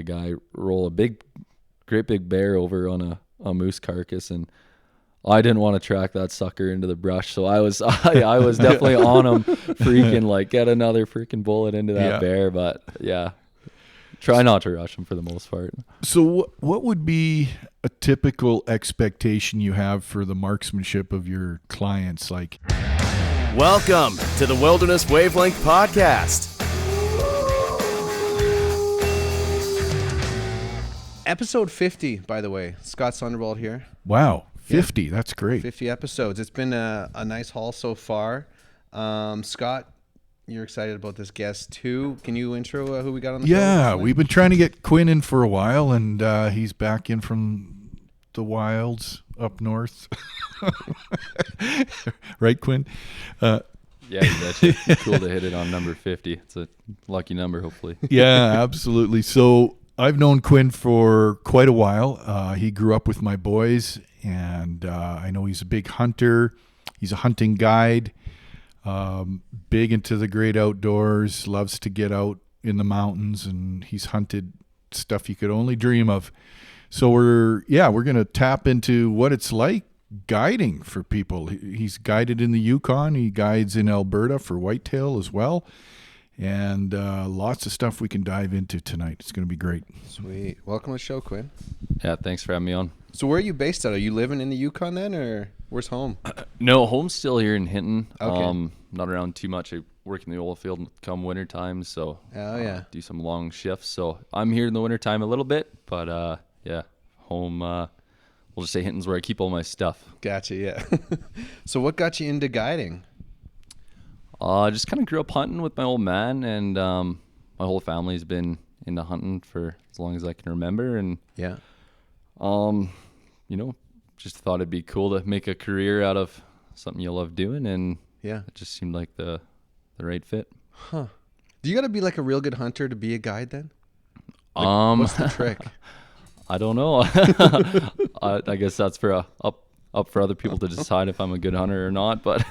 a guy roll a great big bear over on a moose carcass, and I didn't want to track that sucker into the brush, so I was definitely on him, freaking like get another freaking bullet into that bear. But yeah, try not to rush him for the most part. So what would be a typical expectation you have for the marksmanship of your clients? Like, welcome to the Wilderness Wavelength Podcast. Episode 50, by the way. Scott Sunderwald here. Wow, 50. Yeah. That's great. 50 episodes. It's been a nice haul so far. Scott, you're excited about this guest too. Can you intro who we got on the show? Yeah, we've been trying to get Quinn in for a while, and he's back in from the wilds up north. Right, Quinn? Yeah, that's cool to hit it on number 50. It's a lucky number, hopefully. Yeah, absolutely. So I've known Quinn for quite a while. He grew up with my boys, and I know he's a big hunter. He's a hunting guide, big into the great outdoors, loves to get out in the mountains, and he's hunted stuff you could only dream of. So we're going to tap into what it's like guiding for people. He's guided in the Yukon. He guides in Alberta for whitetail as well. And lots of stuff we can dive into tonight. It's going to be great. Sweet. Welcome to the show, Quinn. Yeah, thanks for having me on. So where are you based out of? Are you living in the Yukon then, or where's home? No, home's still here in Hinton. Okay. Not around too much. I work in the oil field come winter time, so do some long shifts. So I'm here in the winter time a little bit, but home, we'll just say Hinton's where I keep all my stuff. Gotcha, yeah. So what got you into guiding? I just kind of grew up hunting with my old man, and my whole family's been into hunting for as long as I can remember. And just thought it'd be cool to make a career out of something you love doing, and it just seemed like the right fit. Huh? Do you got to be like a real good hunter to be a guide then? What's the trick? I don't know. I guess that's for up for other people to decide if I'm a good hunter or not, but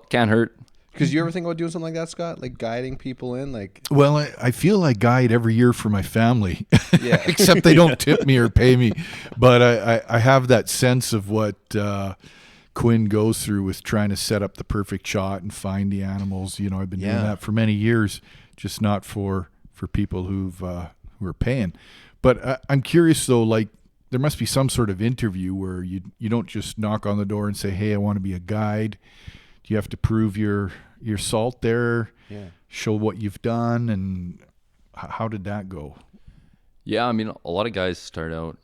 can't hurt. Because you ever think about doing something like that, Scott? Like guiding people in? Well, I feel I guide every year for my family, yeah. Except they don't tip me or pay me. But I have that sense of what Quinn goes through with trying to set up the perfect shot and find the animals. You know, I've been doing that for many years, just not for people who are paying. But I'm curious though, like there must be some sort of interview where you don't just knock on the door and say, "Hey, I want to be a guide." Do you have to prove your salt there? Yeah. Show what you've done, and how did that go? Yeah, I mean, a lot of guys start out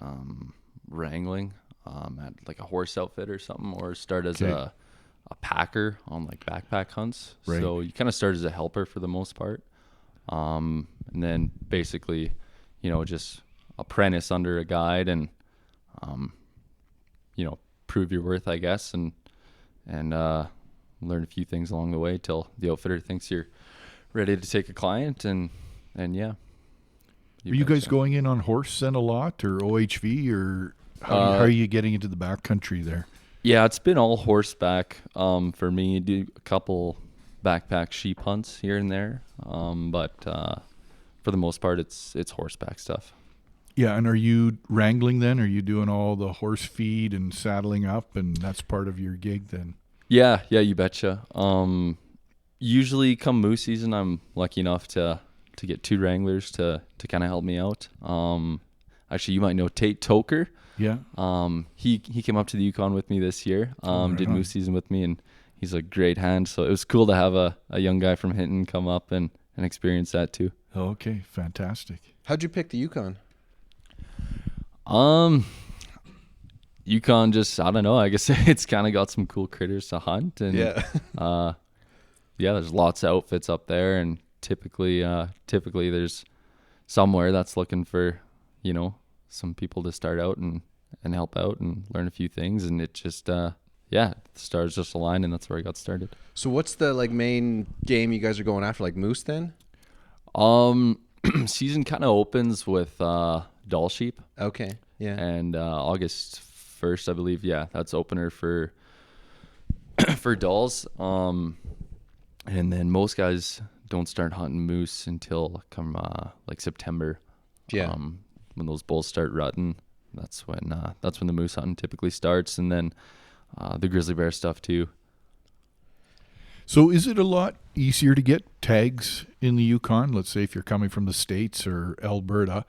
wrangling at like a horse outfit or something, or start as a packer on like backpack hunts. Right. So you kind of start as a helper for the most part, and then basically, just apprentice under a guide and, prove your worth, I guess, and learn a few things along the way till the outfitter thinks you're ready to take a client, and yeah. Are you guys going in on horse then a lot, or OHV, or how are you getting into the backcountry there? Yeah, it's been all horseback for me. Do a couple backpack sheep hunts here and there, but for the most part, it's horseback stuff. Yeah, and are you wrangling then? Are you doing all the horse feed and saddling up, and that's part of your gig then? Yeah, you betcha. Usually come moose season, I'm lucky enough to get two wranglers to kind of help me out. Actually, you might know Tate Toker. Yeah. He came up to the Yukon with me this year, did moose season with me, and he's a great hand. So it was cool to have a young guy from Hinton come up and experience that too. Okay, fantastic. How'd you pick the Yukon? Yukon just, I don't know, I guess it's kind of got some cool critters to hunt, and there's lots of outfits up there, and typically there's somewhere that's looking for, some people to start out and help out and learn a few things, and it just, the stars just aligned, and that's where I got started. So what's the main game you guys are going after, like moose then? Season kind of opens with Doll sheep. Okay, yeah. And August 1st, I believe, that's opener for dolls. And then most guys don't start hunting moose until come like September. Yeah. When those bulls start rutting, that's when the moose hunting typically starts, and then the grizzly bear stuff too. So is it a lot easier to get tags in the Yukon? Let's say if you're coming from the States or Alberta.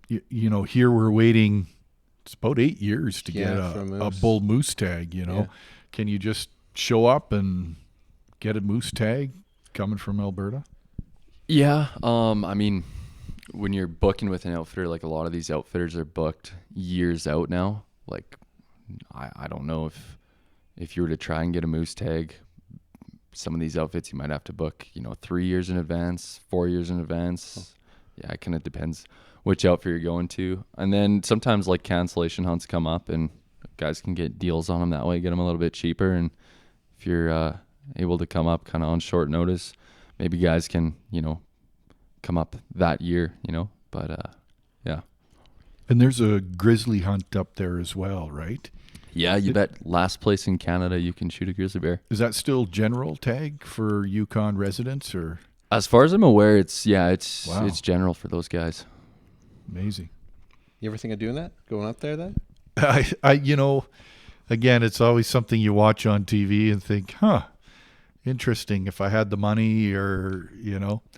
Here we're waiting, it's about 8 years to get a bull moose tag, Yeah. Can you just show up and get a moose tag coming from Alberta? Yeah. I mean, when you're booking with an outfitter, like a lot of these outfitters are booked years out now. Like, I don't know if you were to try and get a moose tag, some of these outfits you might have to book, 3 years in advance, 4 years in advance. Yeah, it kind of depends which outfit you're going to. And then sometimes like cancellation hunts come up and guys can get deals on them that way, get them a little bit cheaper. And if you're able to come up kind of on short notice, maybe guys can, come up that year, but yeah. And there's a grizzly hunt up there as well, right? Yeah, you bet. Last place in Canada, you can shoot a grizzly bear. Is that still general tag for Yukon residents, or? As far as I'm aware, it's Wow. it's general for those guys. Amazing. You ever think of doing that? Going up there then? Again, it's always something you watch on TV and think, interesting if I had the money or,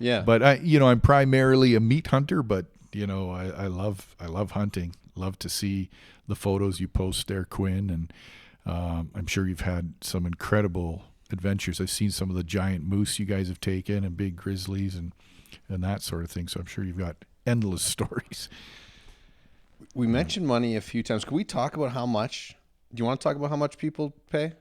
Yeah. But I'm primarily a meat hunter, but I love hunting. Love to see the photos you post there, Quinn, and I'm sure you've had some incredible adventures. I've seen some of the giant moose you guys have taken and big grizzlies and that sort of thing. So I'm sure you've got endless stories. We mentioned money a few times. Can we talk about how much? Do you want to talk about how much people pay?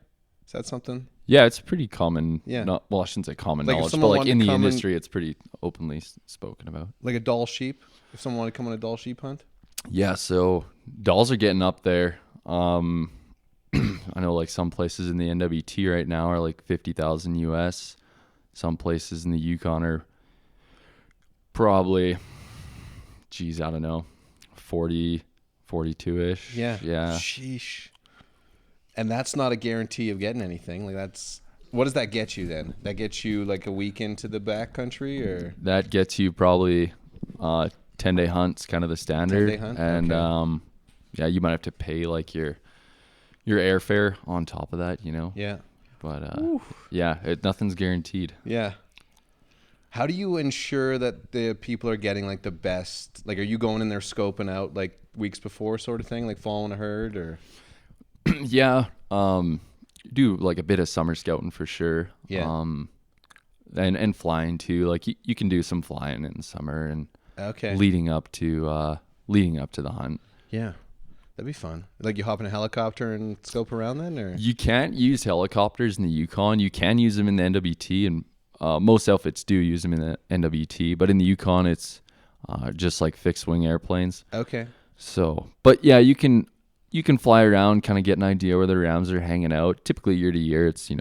Is that something? Yeah, it's pretty common. Yeah. I shouldn't say common Like if knowledge, but someone like wanted in to the come industry, it's pretty openly spoken about. Like a doll sheep? If someone wanted to come on a doll sheep hunt? Yeah, so dolls are getting up there. I know like some places in the NWT right now are like 50,000 US. Some places in the Yukon are probably, I don't know, 40, 42-ish. Yeah. Yeah. Sheesh. And that's not a guarantee of getting anything. What does that get you then? That gets you like a week into the backcountry, or? That gets you probably 10-day hunts, kind of the standard. 10-day hunt? And Okay. yeah, you might have to pay like your airfare on top of that, Yeah. But yeah, nothing's guaranteed. Yeah. How do you ensure that the people are getting like the best? Like, are you going in there scoping out like weeks before, sort of thing, like following a herd, or? Yeah, do like a bit of summer scouting for sure. Yeah. And flying too. Like you can do some flying in the summer and Okay. leading up to the hunt. Yeah. That'd be fun. Like you hop in a helicopter and scope around then, or? You can't use helicopters in the Yukon. You can use them in the NWT, and most outfits do use them in the NWT. But in the Yukon, it's just like fixed wing airplanes. Okay. So, but yeah, you can fly around, kind of get an idea where the rams are hanging out. Typically, year to year, it's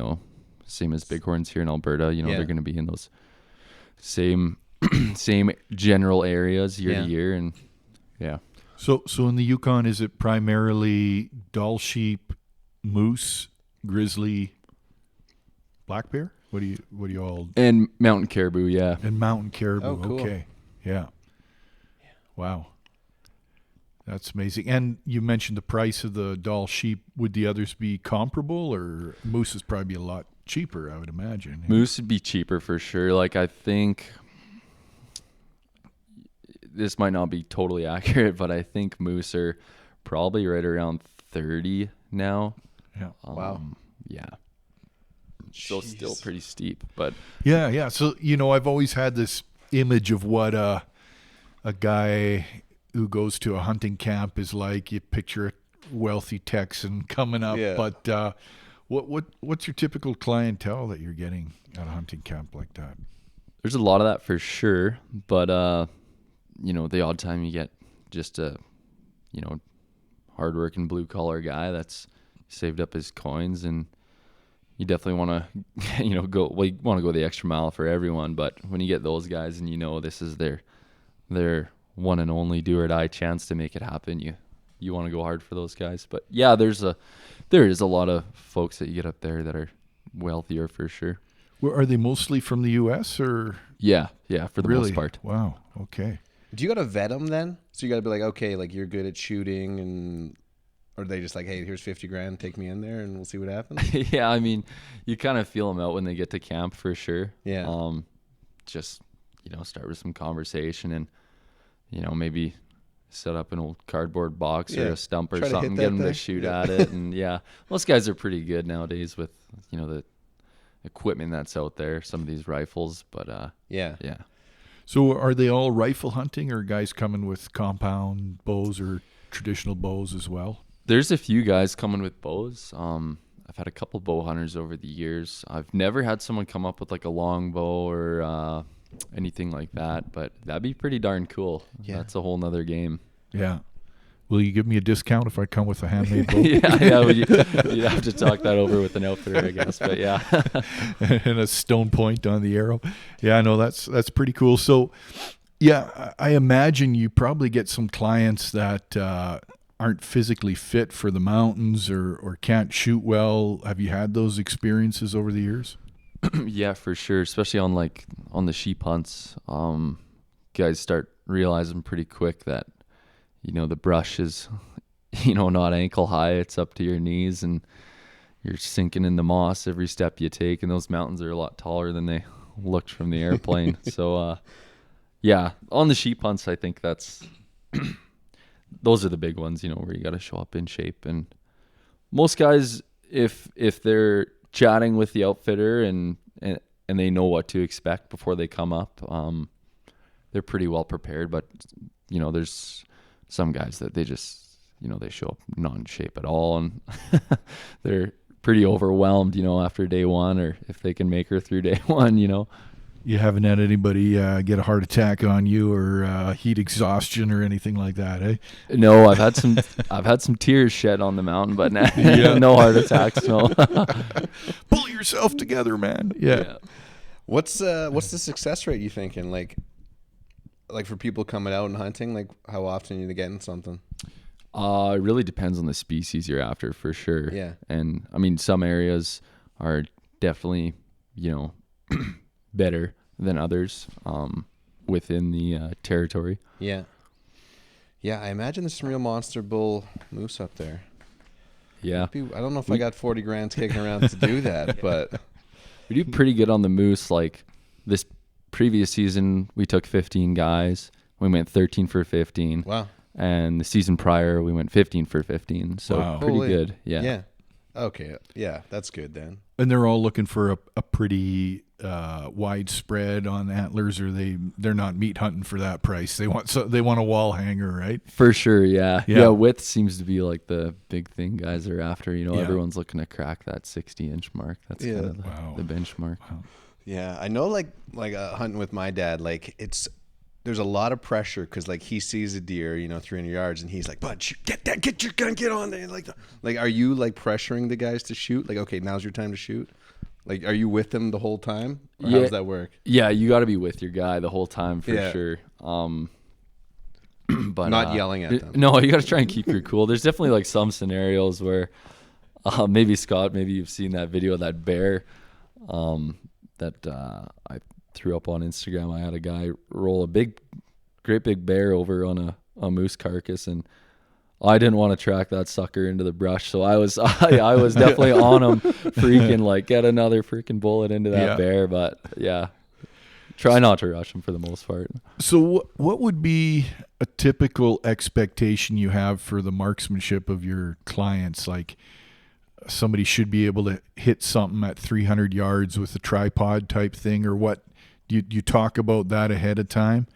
same as bighorns here in Alberta. Yeah. They're going to be in those same general areas year to year, and yeah. So in the Yukon, is it primarily doll sheep, moose, grizzly, black bear? What do you all? And mountain caribou, yeah. And mountain caribou. Oh, cool. Okay. Yeah. Wow. That's amazing. And you mentioned the price of the doll sheep. Would the others be comparable, or moose is probably a lot cheaper, I would imagine? Moose would be cheaper for sure. Like, I think this might not be totally accurate, but I think moose are probably right around 30 now. Yeah. Wow. Yeah. So still pretty steep, but Yeah. So, I've always had this image of what a guy who goes to a hunting camp is like. You picture a wealthy Texan coming up, Yeah. but what's your typical clientele that you're getting at a hunting camp like that? there's a lot of that for sure. But the odd time you get just a hardworking blue collar guy that's saved up his coins, and you definitely want to go the extra mile for everyone. But when you get those guys and this is their one and only do or die chance to make it happen, you want to go hard for those guys. But yeah, there is a lot of folks that you get up there that are wealthier for sure. Well, are they mostly from the U.S. or? Yeah, for the Really? most part. Wow. Okay. Do you got to vet them then? So you got to be like, okay, like you're good at shooting, and or are they just like, hey, here's 50 grand, take me in there, and we'll see what happens? Yeah, I mean, you kind of feel them out when they get to camp for sure. Yeah. Just start with some conversation and maybe set up an old cardboard box or a stump or Try to something, hit get that them to thing. shoot at it, and most guys are pretty good nowadays with the equipment that's out there. Some of these rifles, but Yeah. So are they all rifle hunting, or guys coming with compound bows or traditional bows as well? There's a few guys coming with bows. I've had a couple bow hunters over the years. I've never had someone come up with like a long bow or anything like that, but that'd be pretty darn cool. Yeah. That's a whole nother game. Yeah. Will you give me a discount if I come with a handmade bow? Well, you'd have to talk that over with an outfitter, I guess. But yeah. And a stone point on the arrow. Yeah, no, that's pretty cool. So, yeah, I imagine you probably get some clients that aren't physically fit for the mountains or can't shoot well. Have you had those experiences over the years? Yeah, for sure. Especially on the sheep hunts, guys start realizing pretty quick that the brush is not ankle high. It's up to your knees, and you're sinking in the moss every step you take. And those mountains are a lot taller than they looked from the airplane. So yeah, on the sheep hunts, I think that's those are the big ones. Where you got to show up in shape. And most guys, if they're chatting with the outfitter and they know what to expect before they come up, they're pretty well prepared. But there's some guys that they just they show up not in shape at all, and they're pretty overwhelmed after day one, or if they can make her through day one. You haven't had anybody get a heart attack on you or heat exhaustion or anything like that, eh? No, I've had some tears shed on the mountain, but no heart attacks. No. Pull yourself together, man. Yeah. What's the success rate you thinking? Like for people coming out and hunting, like how often are you getting something? It really depends on the species you're after, for sure. Yeah. And I mean, some areas are definitely, better than others within the territory. Yeah. Yeah, I imagine there's some real monster bull moose up there. Yeah. I don't know if I got 40 grand kicking around to do that, but We do pretty good on the moose. Like this previous season, we took 15 guys. We went 13 for 15. wow. And the season prior, we went 15 for 15. So Wow. pretty Holy- good. Yeah. Yeah. Okay. Yeah, that's good then. And they're all looking for a pretty widespread on antlers, or they're not meat hunting for that price. They want a wall hanger, right? For sure, yeah. Yeah. Yeah, width seems to be like the big thing guys are after. Yeah. Everyone's looking to crack that 60-inch mark. That's Yeah. kind of Wow. the benchmark. Yeah, I know. Like hunting with my dad, like there's a lot of pressure because like he sees a deer, 300 yards, and he's like, "Bud, get your gun, get on there!" Like, are you like pressuring the guys to shoot? Like, okay, now's your time to shoot. Like, are you with them the whole time? Or how Yeah. does that work? Yeah, you got to be with your guy the whole time for Yeah. sure. But Not yelling at them. No, you got to try and keep your cool. There's definitely like some scenarios where maybe Scott, maybe you've seen that video of that bear that I threw up on Instagram. I had a guy roll great big bear over on a moose carcass, and I didn't want to track that sucker into the brush, so I was definitely on him, freaking like get another freaking bullet into that Yeah. bear. But yeah, try not to rush him for the most part. So what would be a typical expectation you have for the marksmanship of your clients? Like somebody should be able to hit something at 300 yards with a tripod type thing, or what? Do you talk about that ahead of time?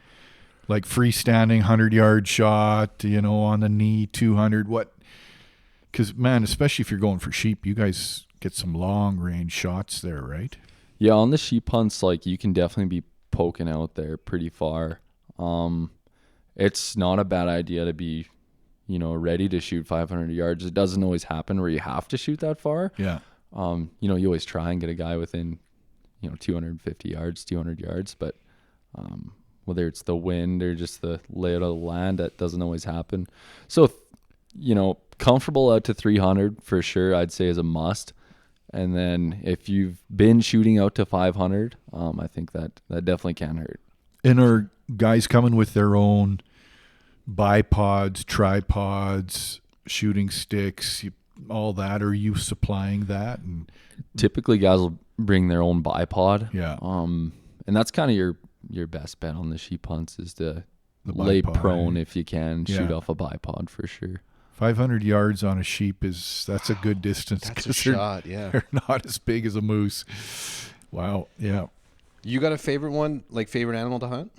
Like freestanding 100-yard shot, on the knee, 200. What? Because, man, especially if you're going for sheep, you guys get some long-range shots there, right? Yeah, on the sheep hunts, like you can definitely be poking out there pretty far. It's not a bad idea to be, ready to shoot 500 yards. It doesn't always happen where you have to shoot that far. Yeah. You always try and get a guy within, 250 yards, 200 yards, but whether it's the wind or just the layout of the land, that doesn't always happen. So, comfortable out to 300 for sure, I'd say is a must. And then if you've been shooting out to 500, I think that definitely can hurt. And are guys coming with their own bipods, tripods, shooting sticks, all that? Are you supplying that? And Typically, guys will bring their own bipod. Yeah. And that's kind of your best bet on the sheep hunts is to The lay bipod, prone eh? if you can, shoot Yeah. off a bipod for sure. 500 yards on a sheep that's a good distance. That's a 'cause they're- shot. Yeah. They're not as big as a moose. Wow. Yeah. You got a favorite one, like favorite animal to hunt?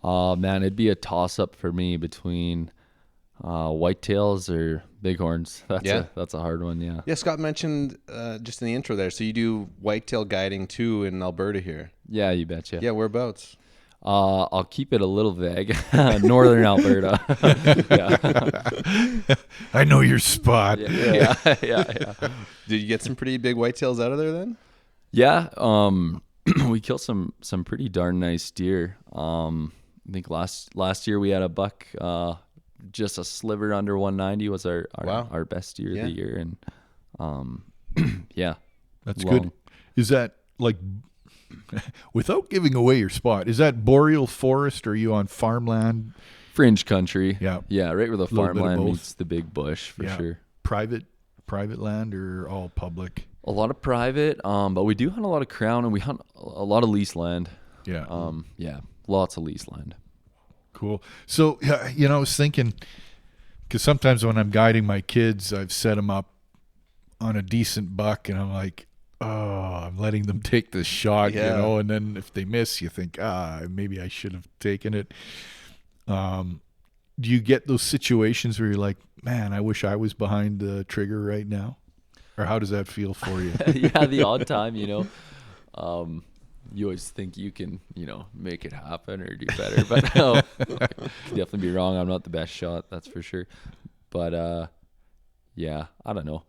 Man, it'd be a toss up for me between whitetails or bighorns. That's a hard one. Yeah. Yeah, Scott mentioned just in the intro there. So you do whitetail guiding too in Alberta here. Yeah, you betcha. Yeah, whereabouts? I'll keep it a little vague. Northern Alberta. Yeah. I know your spot. Yeah. Did you get some pretty big whitetails out of there then? Yeah. We killed some pretty darn nice deer. I think last year we had a buck, just a sliver under 190 was our Wow. best deer Yeah. of the year. And yeah. That's long. good. Is that like, without giving away your spot, is that boreal forest or are you on farmland? Fringe country. Yeah. Yeah, right where the Little bit of farmland both. meets the big bush for Yeah. sure. Private land or all public? A lot of private, but we do hunt a lot of crown and we hunt a lot of lease land. Yeah. Yeah, lots of lease land. Cool. So, I was thinking, because sometimes when I'm guiding my kids, I've set them up on a decent buck and I'm like, oh, I'm letting them take this shot, Yeah. and then if they miss, you think, maybe I should have taken it. Do you get those situations where you're like, man, I wish I was behind the trigger right now? Or how does that feel for you? Yeah, the odd time, you always think you can, make it happen or do better. But no, I could definitely be wrong. I'm not the best shot, that's for sure. But yeah, I don't know.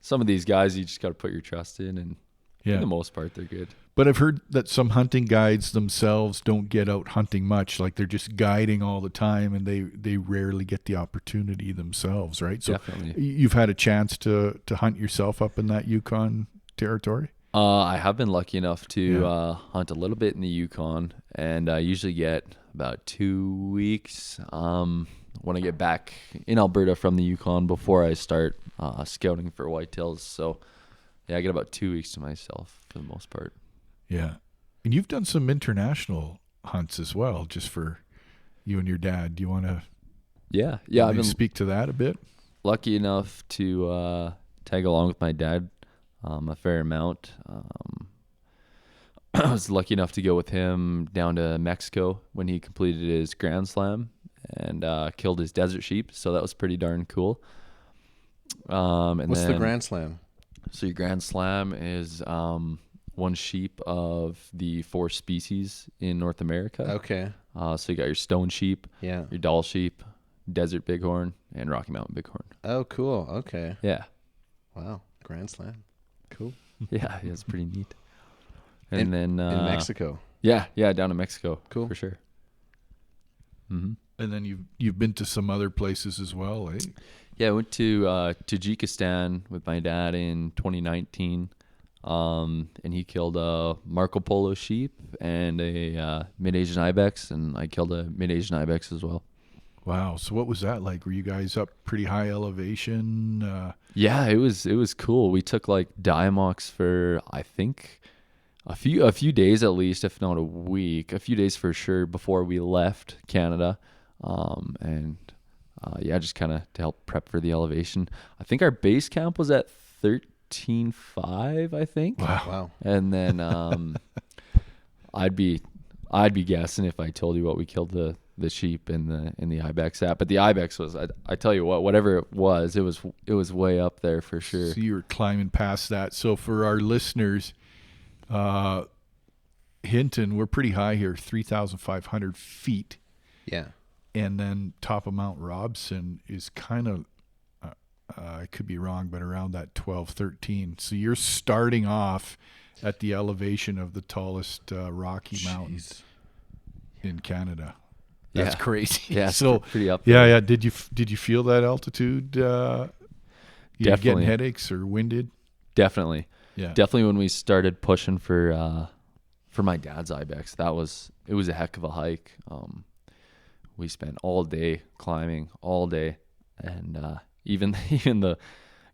Some of these guys you just got to put your trust in, and for Yeah. the most part, they're good. But I've heard that some hunting guides themselves don't get out hunting much. Like they're just guiding all the time and they rarely get the opportunity themselves, right? So Definitely. you've had a chance to hunt yourself up in that Yukon territory? I have been lucky enough to Yeah. hunt a little bit in the Yukon, and I usually get about 2 weeks when I get back in Alberta from the Yukon before I start scouting for whitetails. So, yeah, I get about 2 weeks to myself for the most part. Yeah. And you've done some international hunts as well, just for you and your dad. Do you want to Yeah, I've been speak to that a bit? lucky enough to tag along with my dad a fair amount. I was lucky enough to go with him down to Mexico when he completed his Grand Slam and killed his desert sheep. So that was pretty darn cool. And What's then, the Grand Slam? So your Grand Slam is one sheep of the 4 species in North America. Okay. So you got your stone sheep, Yeah. your Dall sheep, desert bighorn, and Rocky Mountain bighorn. Oh, cool. Okay. Yeah. Wow. Grand Slam. Cool. Yeah, it's pretty neat. And then In Mexico. Yeah, down in Mexico. Cool. For sure. And then you've been to some other places as well, eh? Yeah, I went to Tajikistan with my dad in 2019, and he killed a Marco Polo sheep and a mid-Asian ibex, and I killed a mid-Asian ibex as well. Wow. So what was that like? Were you guys up pretty high elevation? Yeah, it was cool. We took like diamox for I think a few days at least, if not a week, a few days for sure before we left Canada, yeah, just kind of to help prep for the elevation. I think our base camp was at 13.5, I think. Wow. And then I'd be guessing if I told you what we killed the sheep in the ibex at. But the ibex was, I tell you what, whatever it was way up there for sure. So you were climbing past that. So for our listeners, Hinton, we're pretty high here, 3,500 feet. Yeah. And then top of Mount Robson is kind of, I could be wrong, but around that 12, 13. So you're starting off at the elevation of the tallest Rocky Mountains in Canada. That's Yeah. crazy. Yeah, So pretty up yeah, there. yeah. Did you feel that altitude? You getting Definitely. headaches or winded? Definitely. Yeah. Definitely when we started pushing for for my dad's ibex, it was a heck of a hike. We spent all day climbing, all day, and even the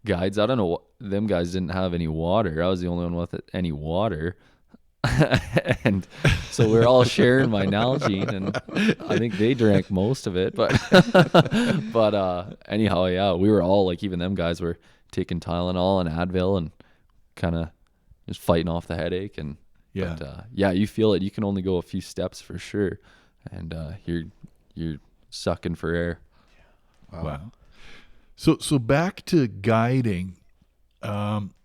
guides, I don't know, them guys didn't have any water. I was the only one with any water. And so we're all sharing my Nalgene, and I think they drank most of it, but anyhow, yeah, we were all like, even them guys were taking Tylenol and Advil and kind of just fighting off the headache. And you feel it. You can only go a few steps for sure, and you're sucking for air. Wow. So back to guiding.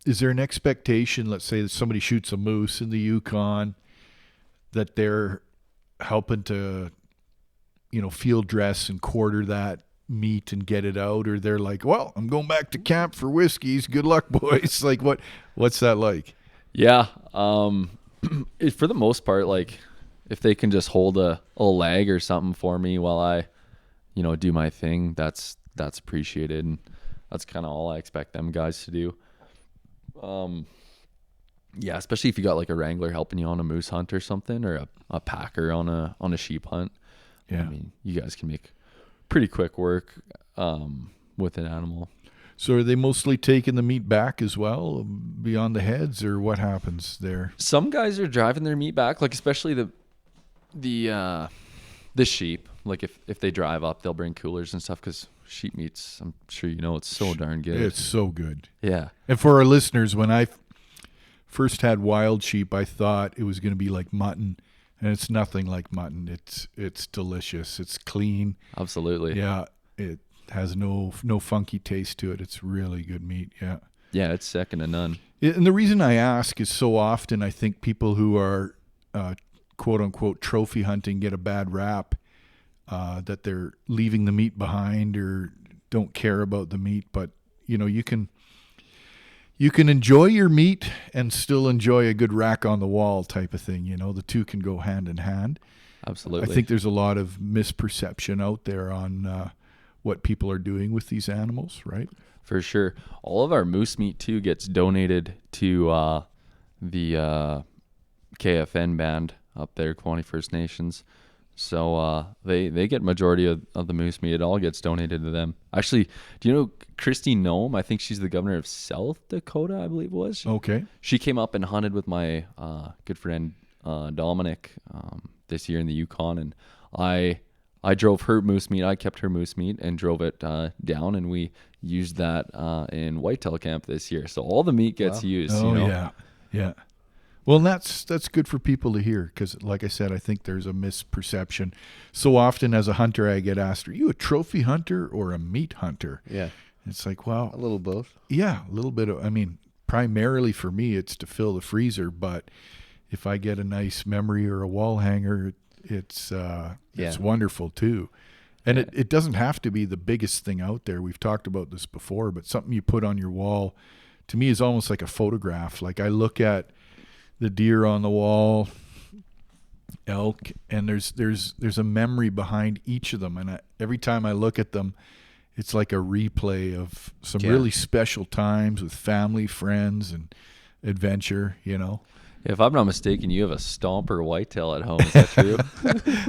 Is there an expectation, let's say that somebody shoots a moose in the Yukon, that they're helping to, field dress and quarter that meat and get it out, or they're like, well, I'm going back to camp for whiskeys. Good luck, boys. Like, what's that like? Yeah. For the most part, like, if they can just hold a leg or something for me while I, do my thing, that's appreciated. And that's kind of all I expect them guys to do. Especially if you got like a wrangler helping you on a moose hunt or something, or a packer on a sheep hunt. Yeah. I mean, you guys can make pretty quick work, with an animal. So are they mostly taking the meat back as well beyond the heads, or what happens there? Some guys are driving their meat back, like especially the sheep. Like if they drive up, they'll bring coolers and stuff, because sheep meat's, I'm sure it's so darn good. It's so good. Yeah. And for our listeners, when I first had wild sheep, I thought it was going to be like mutton, and it's nothing like mutton. It's delicious. It's clean. Absolutely. Yeah. It has no funky taste to it. It's really good meat. Yeah. Yeah, it's second to none. And the reason I ask is, so often I think people who are quote unquote trophy hunting get a bad rap, that they're leaving the meat behind or don't care about the meat. But you can enjoy your meat and still enjoy a good rack on the wall type of thing. The two can go hand in hand. Absolutely. I think there's a lot of misperception out there on what people are doing with these animals, right? For sure. All of our moose meat too gets donated to the KFN band up there, Quanti First Nations. So they get majority of the moose meat. It all gets donated to them. Actually, do you know Christy Nome? I think she's the governor of South Dakota, I believe it was. Okay. She came up and hunted with my good friend Dominic this year in the Yukon, and I drove her moose meat. I kept her moose meat and drove it down, and we used that in whitetail camp this year. So all the meat gets used. Oh, yeah. Well, that's good for people to hear, because like I said, I think there's a misperception. So often as a hunter, I get asked, are you a trophy hunter or a meat hunter? Yeah. It's like, well, a little both. Yeah, a little bit of, primarily for me, it's to fill the freezer. But if I get a nice memory or a wall hanger, it's wonderful too. And it doesn't have to be the biggest thing out there. We've talked about this before, but something you put on your wall, to me, is almost like a photograph. Like, I look at the deer on the wall, elk, and there's a memory behind each of them. And every time I look at them, it's like a replay of some really special times with family, friends, and adventure, If I'm not mistaken, you have a Stomper whitetail at home. Is that true?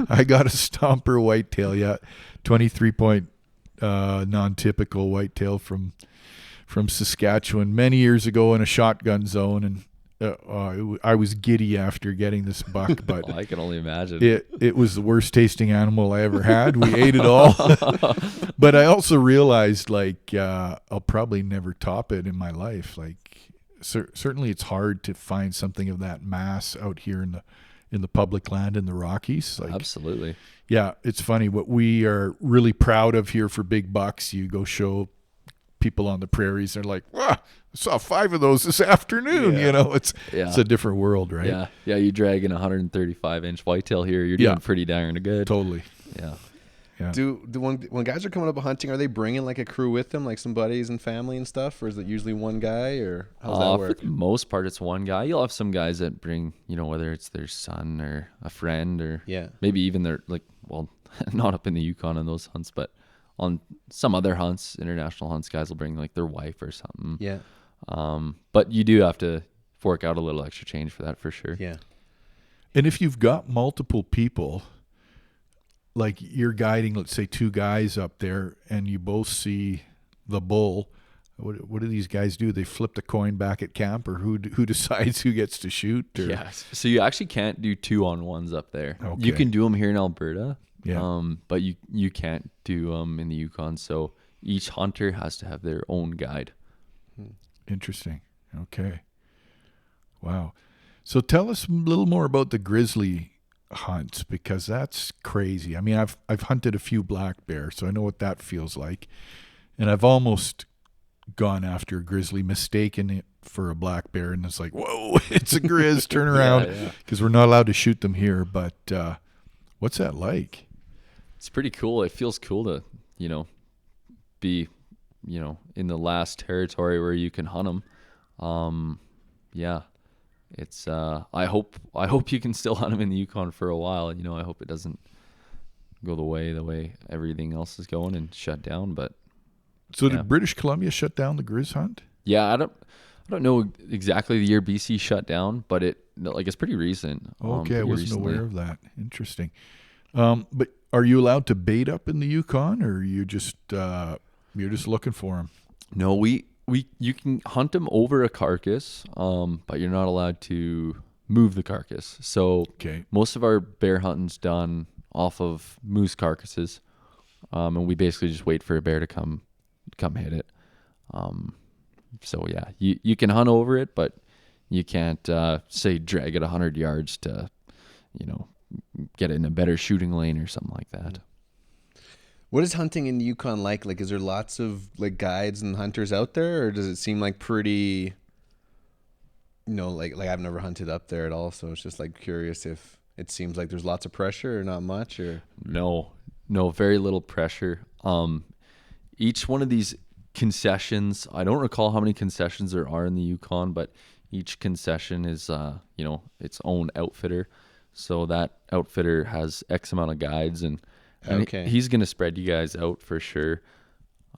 I got a Stomper whitetail, 23-point non-typical whitetail from Saskatchewan many years ago in a shotgun zone, and I was giddy after getting this buck, but I can only imagine. It was the worst tasting animal I ever had. We ate it all. But I also realized, like, I'll probably never top it in my life. Like, certainly it's hard to find something of that mass out here in the public land in the Rockies. Like, absolutely. Yeah, it's funny. What we are really proud of here for big bucks, you go show people on the prairies, they're like, wow, I saw 5 of those this afternoon. It's a different world, right? Yeah. You drag in a 135-inch whitetail here, you're doing pretty darn good. Totally. Yeah. Do when guys are coming up hunting, are they bringing like a crew with them, like some buddies and family and stuff, or is it usually one guy, or how's that work? For the most part, it's one guy. You'll have some guys that bring, whether it's their son or a friend, or maybe even their, like, well, not up in the Yukon on those hunts, but on some other hunts, international hunts, guys will bring like their wife or something. Yeah. But you do have to fork out a little extra change for that, for sure. Yeah. And if you've got multiple people, like you're guiding, let's say 2 guys up there, and you both see the bull, what do these guys do? They flip the coin back at camp, or who decides who gets to shoot? Or? Yes. So you actually can't do 2-on-1s up there. Okay. You can do them here in Alberta. Yeah. But you can't do them in the Yukon. So each hunter has to have their own guide. Interesting. Okay. Wow. So tell us a little more about the grizzly hunts, because that's crazy. I mean, I've hunted a few black bear, so I know what that feels like. And I've almost gone after a grizzly, mistaken it for a black bear, and it's like, whoa, it's a grizz, turn around, because we're not allowed to shoot them here. But what's that like? It's pretty cool. It feels cool to, be, in the last territory where you can hunt them. Yeah. It's I hope you can still hunt them in the Yukon for a while. I hope it doesn't go the way everything else is going and shut down. But so did British Columbia shut down the grizz hunt? Yeah, I don't know exactly the year BC shut down, but it's pretty recent. Okay, I wasn't aware of that. Interesting. But are you allowed to bait up in the Yukon, or you're just looking for them? No, you can hunt them over a carcass, but you're not allowed to move the carcass. So most of our bear hunting's done off of moose carcasses, and we basically just wait for a bear to come hit it. So yeah, you can hunt over it, but you can't say drag it 100 yards to, get it in a better shooting lane or something like that. What is hunting in the Yukon like? Like, is there lots of like guides and hunters out there, or does it seem like pretty, like I've never hunted up there at all, so it's just like curious if it seems like there's lots of pressure or not much, or No, very little pressure. Each one of these concessions, I don't recall how many concessions there are in the Yukon, but each concession is, its own outfitter. So that outfitter has X amount of guides, and he's going to spread you guys out for sure.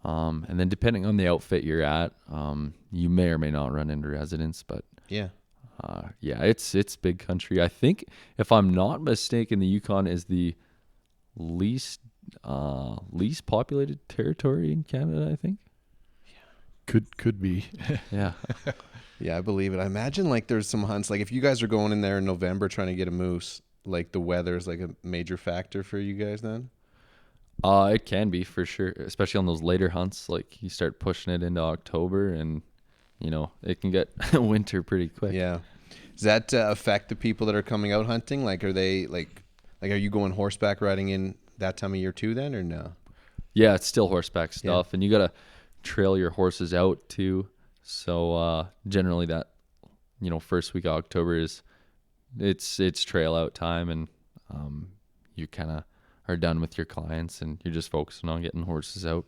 And then depending on the outfit you're at, you may or may not run into residents, but it's big country. I think, if I'm not mistaken, the Yukon is the least populated territory in Canada, I think. Could be. Yeah. Yeah, I believe it. I imagine like there's some hunts, like if you guys are going in there in November trying to get a moose, like the weather's like a major factor for you guys then? It can be for sure, especially on those later hunts. Like you start pushing it into October, and it can get winter pretty quick. Yeah. Does that affect the people that are coming out hunting? Like, are they like are you going horseback riding in that time of year too then, or no? Yeah, it's still horseback stuff, and you gotta trail your horses out too. So generally that first week of October it's trail out time, and you kind of are done with your clients and you're just focusing on getting horses out.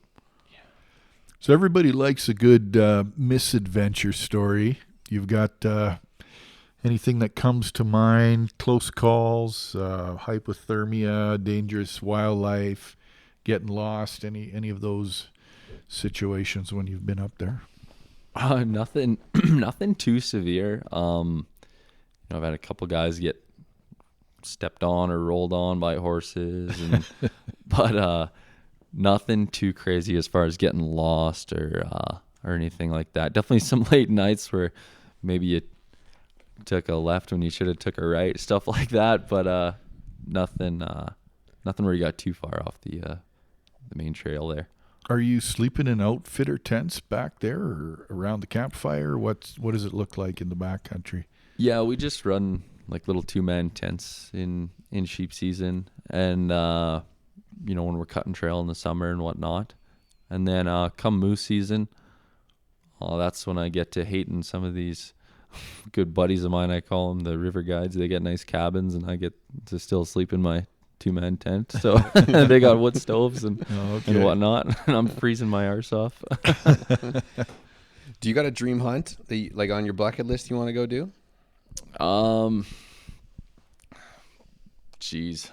So everybody likes a good misadventure story. You've got anything that comes to mind? Close calls, hypothermia, dangerous wildlife, getting lost, any of those situations when you've been up there? Nothing too severe. I've had a couple guys get stepped on or rolled on by horses, but nothing too crazy as far as getting lost or anything like that. Definitely some late nights where maybe you took a left when you should have took a right, stuff like that. But nothing where you got too far off the main trail there. Are you sleeping in outfitter tents back there or around the campfire? What does it look like in the backcountry? Yeah, we just run like little 2-man tents in sheep season, and when we're cutting trail in the summer and whatnot. And then come moose season, that's when I get to hating some of these good buddies of mine. I call them the river guides. They get nice cabins, and I get to still sleep in my 2-man tent. So they got wood stoves and whatnot, and I'm freezing my arse off. Do you got a dream hunt that you, like on your bucket list you want to go do? Geez.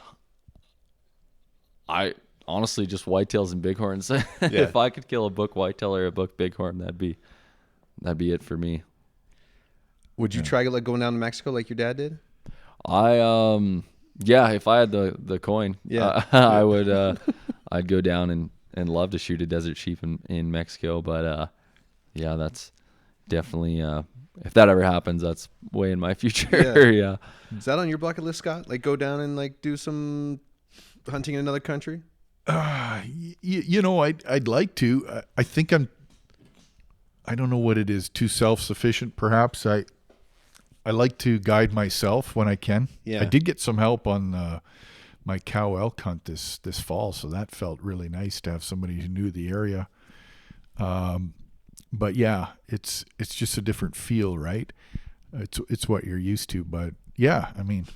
I honestly just whitetails and bighorns. If I could kill a buck whitetail or a buck bighorn, that'd be it for me. Would you try like going down to Mexico like your dad did? Yeah, if I had the coin, Yeah. I would. I'd go down and love to shoot a desert sheep in Mexico. But yeah, that's definitely if that ever happens, that's way in my future. Yeah. Is that on your bucket list, Scott? Like go down and like do some hunting in another country? I'd like to. I think I don't know what it is. Too self-sufficient, perhaps. I like to guide myself when I can. Yeah. I did get some help on my cow elk hunt this fall, so that felt really nice to have somebody who knew the area. But yeah, it's just a different feel, right? It's what you're used to. But yeah, I mean,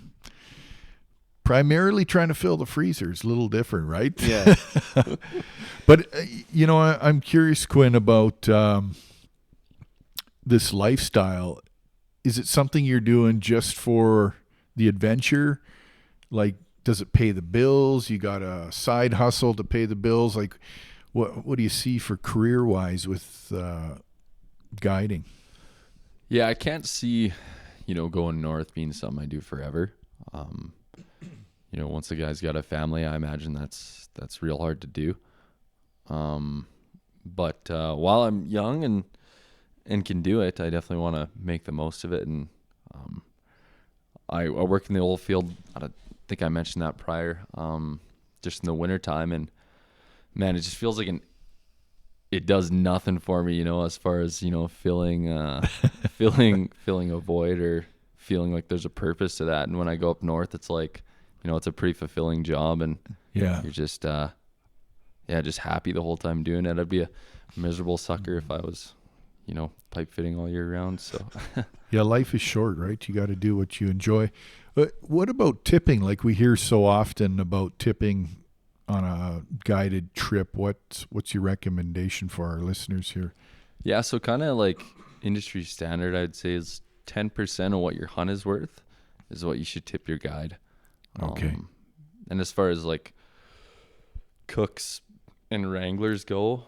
primarily trying to fill the freezer is a little different, right? Yeah. But I'm curious, Quinn, about this lifestyle. Is it something you're doing just for the adventure? Like, does it pay the bills? You got a side hustle to pay the bills? Like, what do you see for career-wise with guiding? Yeah, I can't see, going north being something I do forever. Once a guy's got a family, I imagine that's real hard to do. But while I'm young and can do it, I definitely want to make the most of it. And I work in the oil field. I don't think I mentioned that prior. Just in the wintertime, and man, it just feels like it does nothing for me, as far as feeling a void or feeling like there's a purpose to that. And when I go up north, it's like it's a pretty fulfilling job, and Yeah. you're just just happy the whole time doing it. I'd be a miserable sucker if I was pipe fitting all year round. So Yeah, life is short, right? You got to do what you enjoy. But what about tipping? Like we hear so often about tipping on a guided trip. What's your recommendation for our listeners here? yeah, so kind of like industry standard, I'd say is 10% of what your hunt is worth is what you should tip your guide. Okay. And as far as like cooks and wranglers go,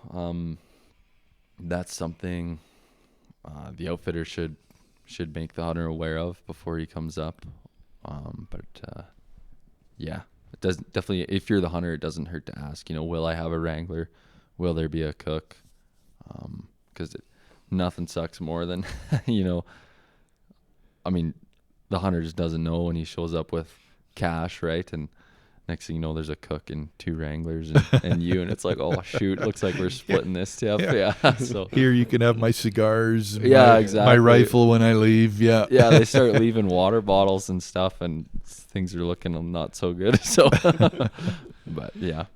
that's something the outfitter should make the hunter aware of before he comes up. Yeah, it doesn't definitely. If you're the hunter, it doesn't hurt to ask. Will I have a wrangler? Will there be a cook? Because nothing sucks more than I mean, the hunter just doesn't know when he shows up with cash, right? And next thing you know, there's a cook and two wranglers and you, and it's like, oh shoot, looks like we're splitting this tip. Yeah. So Here you can have my cigars. And Yeah, my exactly. rifle when I leave. Yeah. yeah, they start leaving water bottles and stuff, and things are looking not so good. So, but yeah.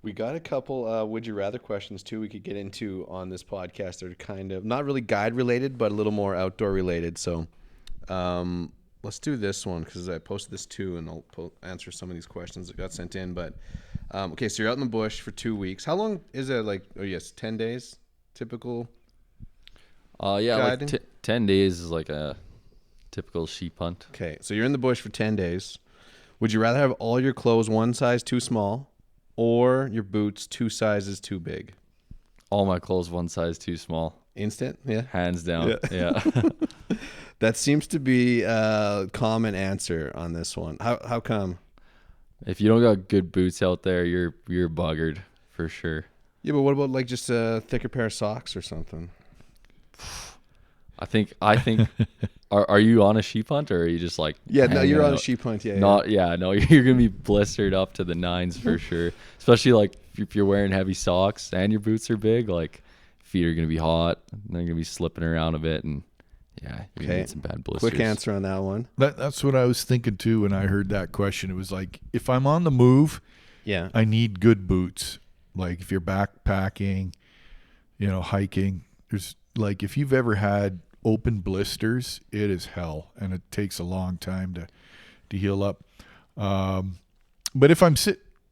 We got a couple would you rather questions too we could get into on this podcast. They're kind of not really guide related, but a little more outdoor related. So let's do this one because I posted this too, and I'll answer some of these questions that got sent in. But okay, so you're out in the bush for 2 weeks. How long is it? Like, 10 days typical? Yeah, guiding? like 10 days is like a typical sheep hunt. Okay, so you're in the bush for 10 days. Would you rather have all your clothes one size too small or your boots 2 sizes too big? All my clothes one size too small. Instant? Yeah. Hands down. Yeah. That seems to be a common answer on this one. How come? If you don't got good boots out there, you're buggered for sure. Yeah, but what about like just a thicker pair of socks or something? I think are you on a sheep hunt, or are you just like Yeah, no, hanging you're on a out? sheep hunt. Yeah, No, you're gonna be blistered up to the nines for sure. Especially like if you're wearing heavy socks and your boots are big, like feet are gonna be hot. They're gonna be slipping around a bit, and yeah, you're gonna get some bad blisters. Quick answer on that one. That's what I was thinking too when I heard that question. It was like, if I'm on the move, Yeah. I need good boots. Like if you're backpacking, hiking, there's like, if you've ever had open blisters, it is hell, and it takes a long time to heal up. But if I'm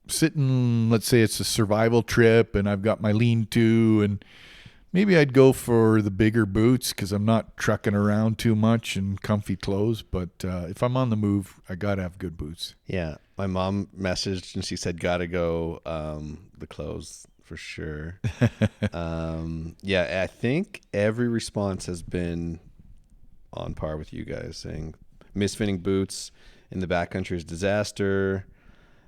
sitting, let's say it's a survival trip and I've got my lean-to, and maybe I'd go for the bigger boots because I'm not trucking around too much and comfy clothes. But if I'm on the move, I got to have good boots. Yeah. My mom messaged and she said, gotta go the clothes for sure. Yeah, I think every response has been on par with you guys saying misfitting boots in the backcountry is disaster.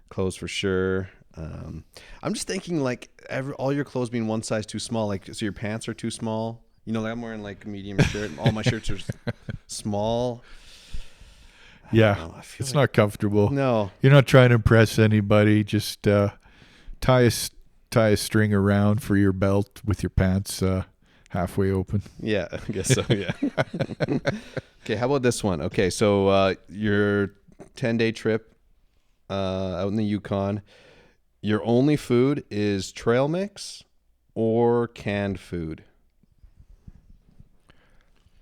Clothes for sure. I'm just thinking like all your clothes being one size too small. Like, so your pants are too small. You know, like I'm wearing like a medium shirt. All my shirts are small. Yeah, it's not comfortable. No. You're not trying to impress anybody. Just tie a string around for your belt with your pants halfway open. Yeah, I guess so, yeah. Okay, how about this one? Okay, so your 10-day trip out in the Yukon, your only food is trail mix or canned food?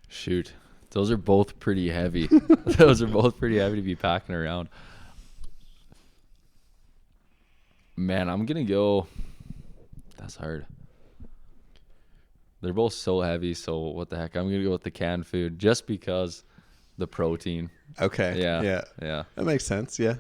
Shoot. Those are both pretty heavy. Those are both pretty heavy to be packing around. Man, I'm going to go. That's hard. They're both so heavy, so what the heck? I'm going to go with the canned food just because the protein. Okay. Yeah. That makes sense, yeah.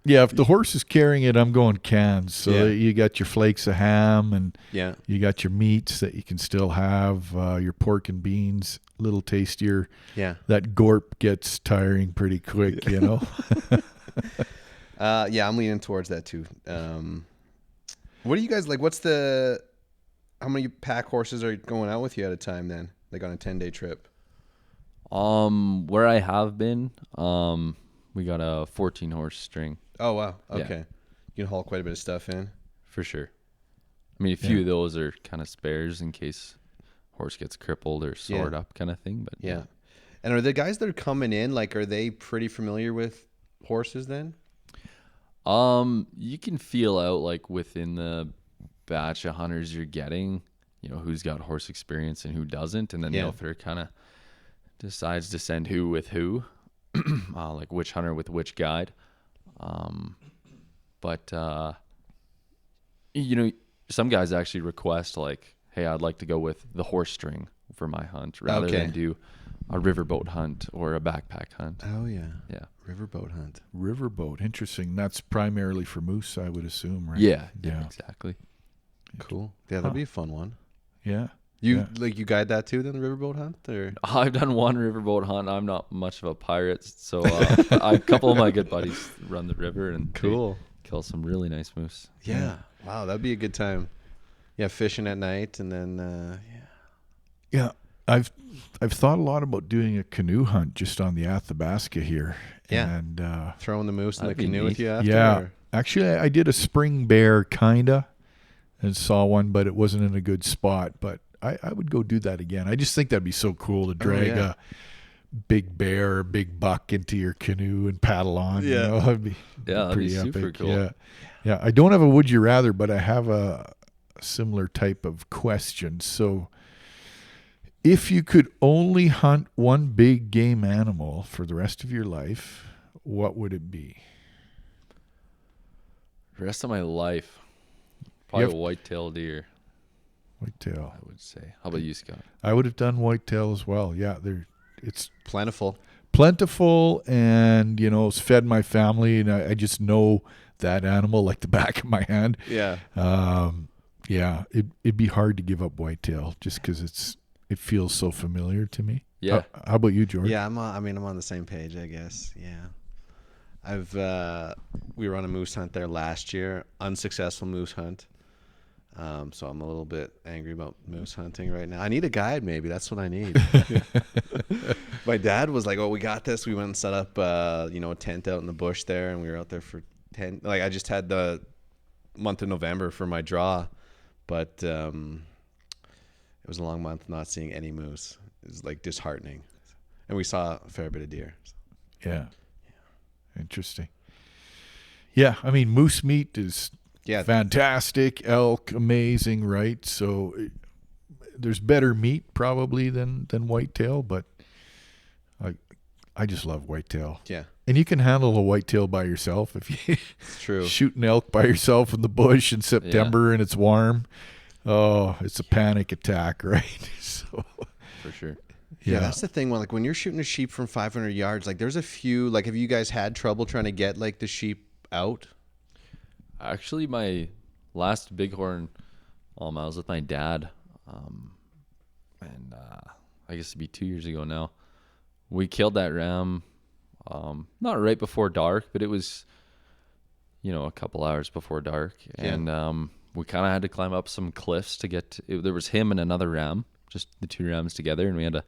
Yeah, if the horse is carrying it, I'm going cans. So Yeah. you got your flakes of ham and Yeah. you got your meats that you can still have, your pork and beans, a little tastier. Yeah. That gorp gets tiring pretty quick, you know. Yeah, I'm leaning towards that too. What do you guys like? How many pack horses are going out with you at a time then? Like on a 10-day trip? Where I have been, we got a 14 horse string Oh, wow. Yeah. Okay. You can haul quite a bit of stuff in. for sure. I mean, a few of those are kind of spares in case horse gets crippled or sored up kind of thing. But Yeah. And are the guys that are coming in, like, are they pretty familiar with horses then? You can feel out like within the batch of hunters you're getting, you know, who's got horse experience and who doesn't, and then the outfitter kind of decides to send who with who, like which hunter with which guide. But you know, some guys actually request like, hey, I'd like to go with the horse string for my hunt rather than do a riverboat hunt or a backpack hunt. Oh, yeah. Yeah. Riverboat hunt. Riverboat, interesting. That's primarily for moose, I would assume, right? Yeah, exactly. Cool. Yeah, that'd be a fun one. Yeah. You guide that too, then the riverboat hunt, or? I've done one riverboat hunt. I'm not much of a pirate, so a couple of my good buddies run the river and they kill some really nice moose. Yeah. Wow, that'd be a good time. Yeah, fishing at night, and then Yeah. I've thought a lot about doing a canoe hunt just on the Athabasca here. Yeah. And throwing the moose in the That'd be canoe with neat. you after. yeah. or- Actually, I did a spring bear kinda and saw one, but it wasn't in a good spot. But I would go do that again. I just think that'd be so cool to drag a big bear or big buck into your canoe and paddle on. You know? That'd be That'd pretty be super epic. cool. Yeah. I don't have a would you rather, but I have a similar type of question. So if you could only hunt one big game animal for the rest of your life, what would it be? The rest of my life, probably a whitetail deer, Whitetail. I would say. How about you, Scott? I would have done whitetail as well. Yeah, it's Plentiful. plentiful, and it's fed my family, and I just know that animal like the back of my hand. Yeah. Yeah, it'd be hard to give up whitetail just because it feels so familiar to me. Yeah. How about you, George? Yeah, I'm on the same page, I guess. Yeah. We were on a moose hunt there last year, unsuccessful moose hunt. So I'm a little bit angry about moose hunting right now. I need a guide, maybe. That's what I need. My dad was like, "Oh, we got this." We went and set up, a tent out in the bush there, and we were out there for 10. Like I just had the month of November for my draw, but it was a long month not seeing any moose. It was like disheartening, and we saw a fair bit of deer. Yeah. Interesting. Yeah, I mean, moose meat is fantastic. Elk, amazing, right? So there's better meat probably than whitetail, but I just love whitetail. Yeah. And you can handle a whitetail by yourself if you It's true. shoot an elk by yourself in the bush in September and it's warm. Oh, it's a panic attack, right? So For sure. Yeah, that's the thing. When you're shooting a sheep from 500 yards, like there's a few. Like, have you guys had trouble trying to get like the sheep out? Actually, my last Bighorn, I was with my dad, and I guess it'd be 2 years ago now. We killed that ram Not right before dark, but it was, a couple hours before dark. Yeah. And we kind of had to climb up some cliffs to get there was him and another ram, just the two rams together, and we had to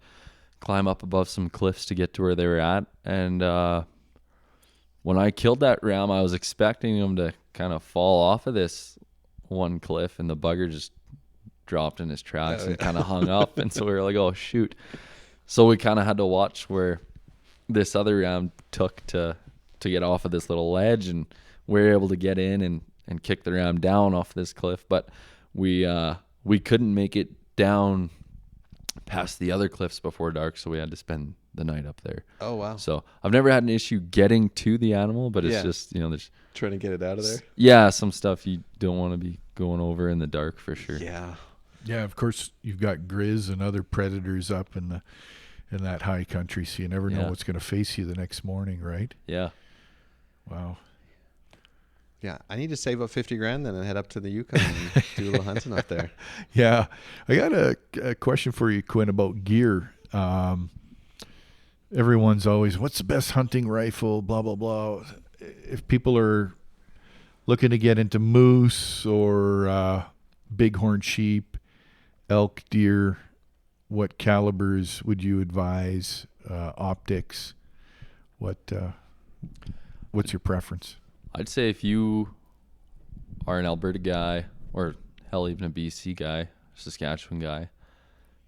climb up above some cliffs to get to where they were at. And when I killed that ram, I was expecting him to kind of fall off of this one cliff, and the bugger just dropped in his tracks and kind of hung up. And so we were like, oh shoot. So we kind of had to watch where this other ram took to get off of this little ledge, and we were able to get in and kick the ram down off this cliff. But we couldn't make it down past the other cliffs before dark, so we had to spend the night up there. Oh wow. So I've never had an issue getting to the animal, but it's just, there's Trying to get it out of there. some stuff you don't want to be going over in the dark for sure. Yeah. Yeah, of course, you've got grizz and other predators up in that high country, so you never know what's going to face you the next morning, right? Yeah. Wow. Yeah, I need to save up 50 grand then and head up to the Yukon and do a little hunting up there. Yeah. I got a question for you, Quinn, about gear. Everyone's always, what's the best hunting rifle, blah, blah, blah. If people are looking to get into moose or bighorn sheep, elk, deer, what calibers would you advise? Optics? What's your preference? I'd say if you are an Alberta guy, or hell, even a BC guy, Saskatchewan guy,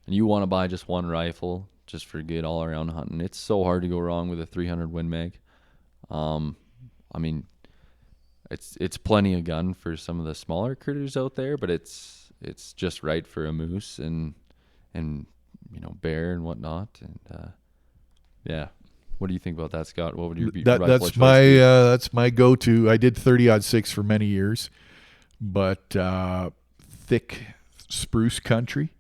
and you want to buy just one rifle just for good all-around hunting, it's so hard to go wrong with a 300 Win Mag. I mean, it's plenty of gun for some of the smaller critters out there, but it's just right for a moose and bear and whatnot. And yeah. What do you think about that, Scott? What would your rifle choice be? That's my go-to. I did 30-06 for many years, but thick spruce country.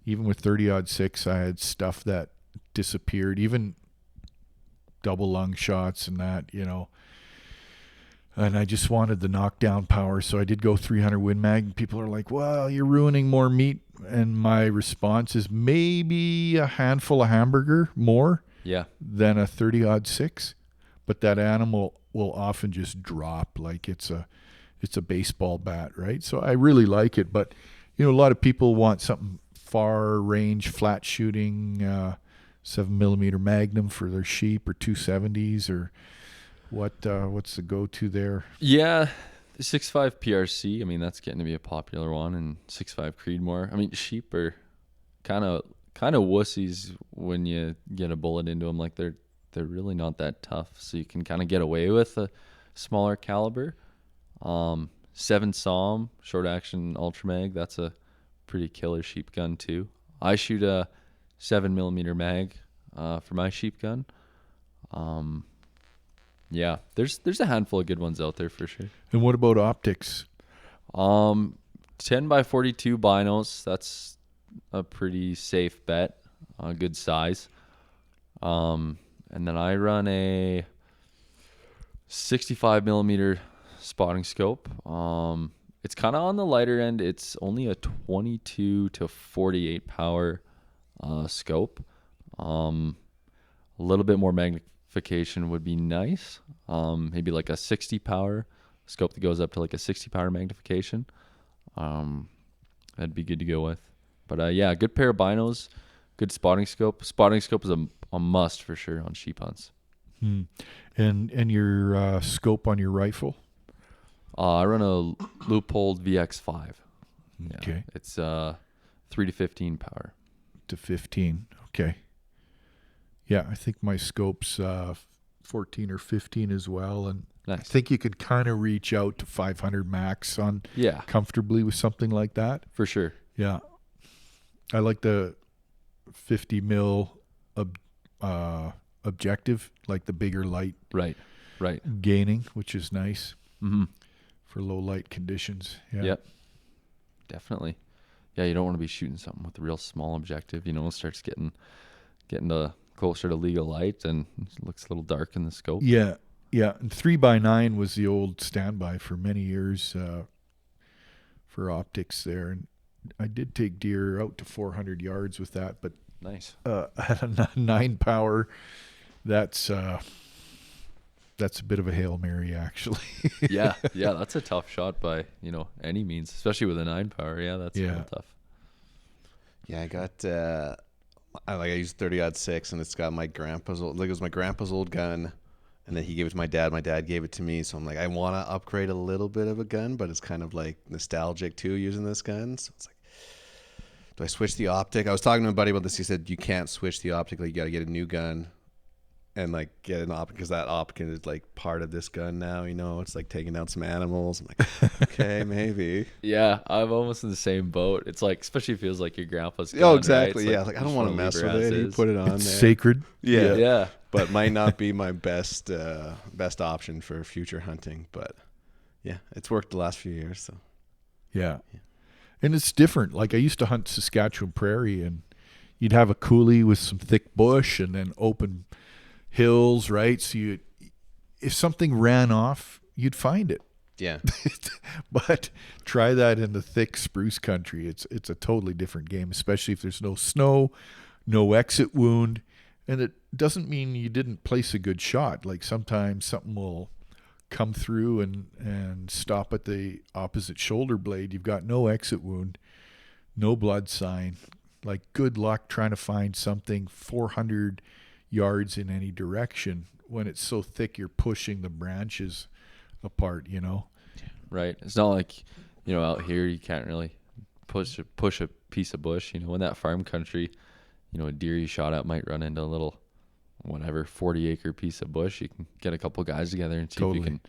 Even with 30-06, I had stuff that disappeared, even double lung shots and that, And I just wanted the knockdown power, so I did go 300 Win Mag. People are like, "Well, you're ruining more meat," and my response is maybe a handful of hamburger more. Yeah. Than a 30-06, but that animal will often just drop like it's a baseball bat, right? So I really like it, but a lot of people want something far range, flat shooting, 7mm Magnum for their sheep, or 270s, or what's the go-to there? Yeah, the 6.5 PRC. I mean, that's getting to be a popular one, and 6.5 Creedmoor. I mean, sheep are kind of wussies when you get a bullet into them. Like they're really not that tough, so you can kind of get away with a smaller caliber. 7 SAUM short action ultra mag, that's a pretty killer sheep gun too. I shoot a 7mm mag for my sheep gun. Yeah, there's a handful of good ones out there for sure. And what about optics? 10x42 binos, that's a pretty safe bet, a good size. And then I run a 65mm spotting scope. It's kind of on the lighter end. It's only a 22 to 48 power scope. A little bit more magnification would be nice. Maybe like a 60 power scope that goes up to like a 60 power magnification. That'd be good to go with. But yeah, good pair of binos, good spotting scope. Spotting scope is a must for sure on sheep hunts. And your scope on your rifle? I run a Leupold VX5. Okay. Yeah, it's 3 to 15 power. To 15. Okay. Yeah, I think my scope's 14 or 15 as well, and nice. I think you could kind of reach out to 500 max on comfortably with something like that. For sure. Yeah. I like the 50 mil objective, like the bigger light. Right. Gaining, which is nice. Mm-hmm. For low light conditions. Yeah. Yep. Definitely. Yeah, you don't want to be shooting something with a real small objective. It starts getting to closer to legal light and it looks a little dark in the scope. Yeah. And 3x9 was the old standby for many years for optics there. And I did take deer out to 400 yards with that, but nice. I had a 9 power. That's that's a bit of a Hail Mary, actually. Yeah, that's a tough shot by any means, especially with a 9 power. Yeah, that's real tough. Yeah, I got I used 30-06, and it's got my grandpa's old, like it was my grandpa's old gun, and then he gave it to my dad. My dad gave it to me, so I'm like, I want to upgrade a little bit of a gun, but it's kind of like nostalgic too using this gun. So it's like, do I switch the optic? I was talking to a buddy about this. He said you can't switch the optic. Like, you got to get a new gun and like get an optic, because that optic is like part of this gun now. It's like taking down some animals. I'm like, okay, maybe. Yeah, I'm almost in the same boat. It's like, especially feels like your grandpa's gun. Oh, exactly. Right? Yeah, like I don't want to mess with it. You put it on It's there. sacred. Yeah. But might not be my best option for future hunting. But yeah, it's worked the last few years. So Yeah. And it's different. Like, I used to hunt Saskatchewan prairie, and you'd have a coulee with some thick bush and then open hills, right? So if something ran off, you'd find it. yeah, But try that in the thick spruce country. It's a totally different game, especially if there's no snow, no exit wound. And it doesn't mean you didn't place a good shot. Like, sometimes something will come through and stop at the opposite shoulder blade. You've got no exit wound, no blood sign. Like, good luck trying to find something 400 yards in any direction when it's so thick you're pushing the branches apart, Right. It's not like, out here you can't really push a piece of bush. In that farm country, a deer you shot at might run into a little, 40-acre piece of bush. You can get a couple guys together and see if you can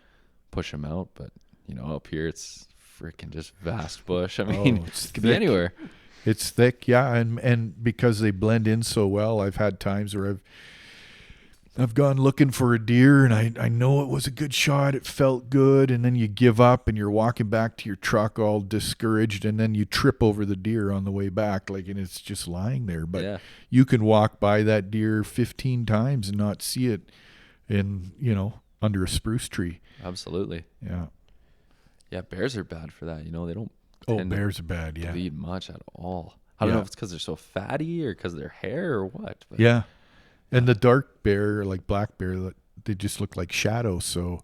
push them out. But, up here it's freaking just vast bush. I mean, it could be anywhere. It's thick, yeah, and because they blend in so well, I've had times where I've gone looking for a deer, and I know it was a good shot, it felt good, and then you give up and you're walking back to your truck all discouraged, and then you trip over the deer on the way back, and it's just lying there. But you can walk by that deer 15 times and not see it under a spruce tree. Absolutely. Yeah. Yeah, bears are bad for that. They don't. Bears are bad. Yeah. Bleed much at all. I don't know if it's because they're so fatty or because of their hair or what. But yeah. And the dark bear, like black bear, they just look like shadows. So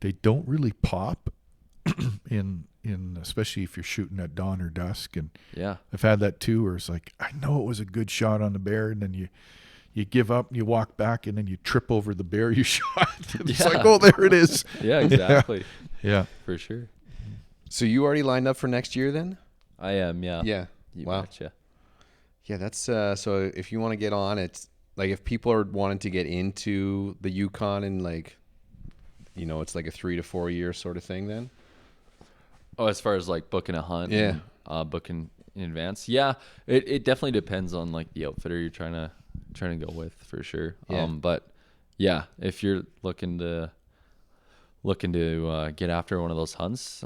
they don't really pop in especially if you're shooting at dawn or dusk. And I've had that too, where it's like, I know it was a good shot on the bear, and then you give up and you walk back, and then you trip over the bear you shot. It's like, oh, there it is. Yeah, exactly. Yeah. For sure. So you already lined up for next year then? I am, yeah. Yeah. You wow. betcha. Yeah, that's so if you want to get on it, like if people are wanting to get into the Yukon and it's like a 3 to 4 year sort of thing then? Oh, as far as like booking a hunt and booking in advance. Yeah, it definitely depends on like the outfitter you're trying to go with, for sure. Yeah. But yeah, if you're looking to get after one of those hunts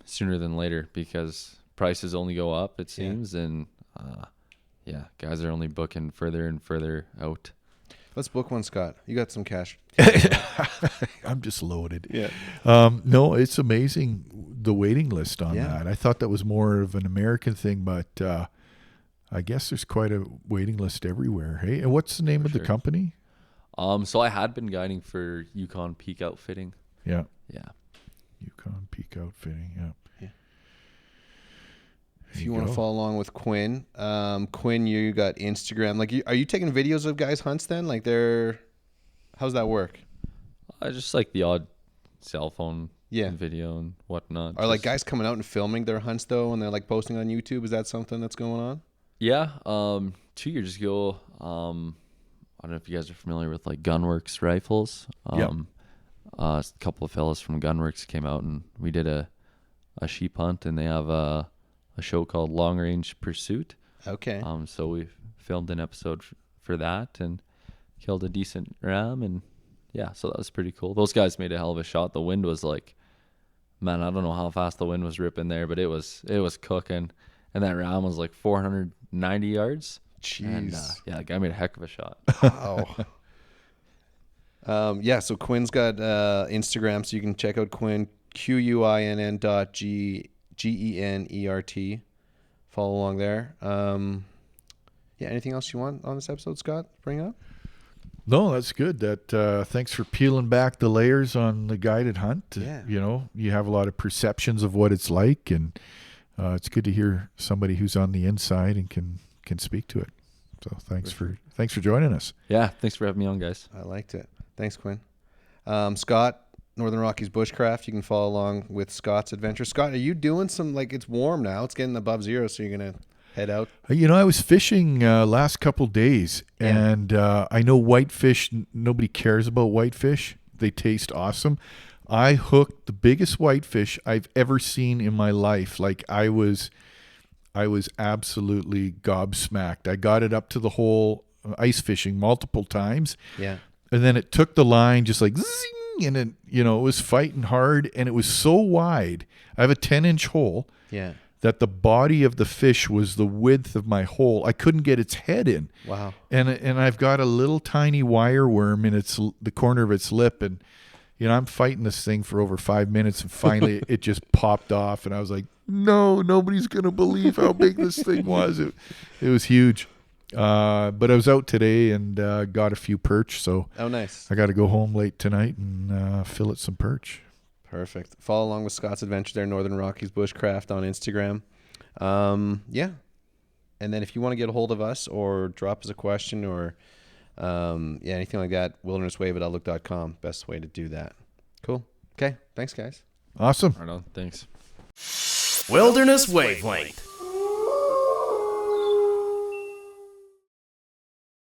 sooner than later, because prices only go up, it seems, and guys are only booking further and further out. Let's book one, Scott. You got some cash. I'm just loaded. Yeah. No, it's amazing, the waiting list on that. I thought that was more of an American thing, but I guess there's quite a waiting list everywhere. Hey, and what's the name of the company? So I had been guiding for Yukon Peak Outfitting. Yeah. Yeah. Yukon Peak Outfitting. Yeah. If you want to follow along with Quinn, Quinn, you got Instagram. Like, are you taking videos of guys' hunts then? Like, how's that work? Just like the odd cell phone video and whatnot. Are like guys coming out and filming their hunts though, and they're like posting on YouTube? Is that something that's going on? Yeah. 2 years ago, I don't know if you guys are familiar with like Gunworks rifles. A couple of fellas from Gunworks came out and we did a sheep hunt, and they have a show called Long Range Pursuit. Okay. So we filmed an episode for that and killed a decent ram, and so that was pretty cool. Those guys made a hell of a shot. The wind was like, man, I don't know how fast the wind was ripping there, but it was cooking, and that ram was like 490 yards. Jeez. And the guy made a heck of a shot. Wow. So Quinn's got Instagram, so you can check out Quinn, QUINN.GENERT. Follow along there. Anything else you want on this episode, Scott? Bring up? No, that's good. That thanks for peeling back the layers on the guided hunt. Yeah. You know, you have a lot of perceptions of what it's like, and it's good to hear somebody who's on the inside and can speak to it. So thanks for joining us. Yeah, thanks for having me on, guys. I liked it. Thanks, Quinn. Scott, Northern Rockies Bushcraft. You can follow along with Scott's adventure. Scott, are you doing some, like, it's warm now. It's getting above zero, so you're going to head out? You know, I was fishing last couple days, and I know whitefish, nobody cares about whitefish. They taste awesome. I hooked the biggest whitefish I've ever seen in my life. Like, I was absolutely gobsmacked. I got it up to the hole ice fishing multiple times. Yeah. And then it took the line just like zing, and it, you know, it was fighting hard, and it was so wide. I have a 10-inch hole. Yeah. That the body of the fish was the width of my hole. I couldn't get its head in. Wow. And I've got a little tiny wire worm in the corner of its lip, and you know, I'm fighting this thing for over 5 minutes, and finally it just popped off, and I was like, no, nobody's gonna believe how big this thing was. It was huge. But I was out today and got a few perch, so Oh, nice. I got to go home late tonight and fillet some perch. Perfect. Follow along with Scott's adventure there, Northern Rockies Bushcraft on Instagram. Yeah. And then if you want to get a hold of us or drop us a question or anything like that, wildernesswave@outlook.com. Best way to do that. Cool. Okay. Thanks, guys. Awesome. Right on. Thanks. Wilderness Wavelength.